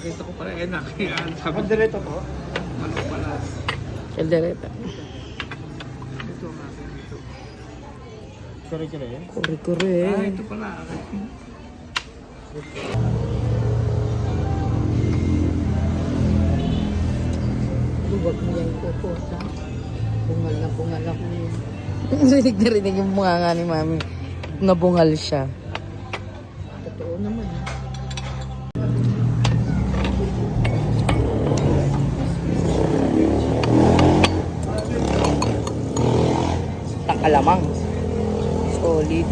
nakita ko pala eh, nakiyaan. Sabi ko, Kaldereta po. ano pala. Caldereta. Ito natin dito. Kare-kare. Kure-kure. Ito pala. Huwag mo yan ipopost, ha? Bungal na ako yun. Rinig na rinig yung mga nga ni Mami. Nabungal siya. Totoo naman, ha? Tang alamang. Solid.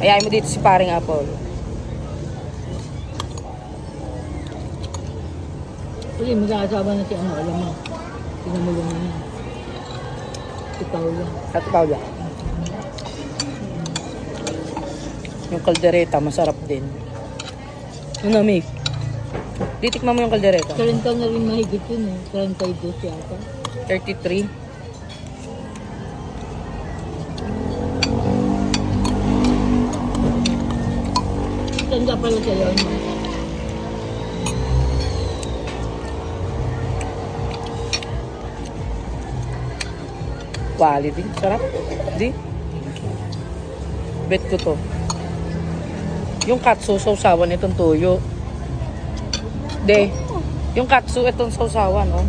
Ayayin mo dito si paring Apple. Sige, mag-aasawa na si ano, alam mo. Pinamulong na niya. Si Paula. At Paula. Yung kaldereta, masarap din. Ano, Mick? Titikman mo yung kaldereta. 30 na rin mahigit yun, eh. 32 yata. 33. Tanda pala sa'yo, ano? Quality. Sarap. Di? Bet ko to. Yung katsu, sausawan itong tuyo. De. Yung katsu, itong sausawan, oh.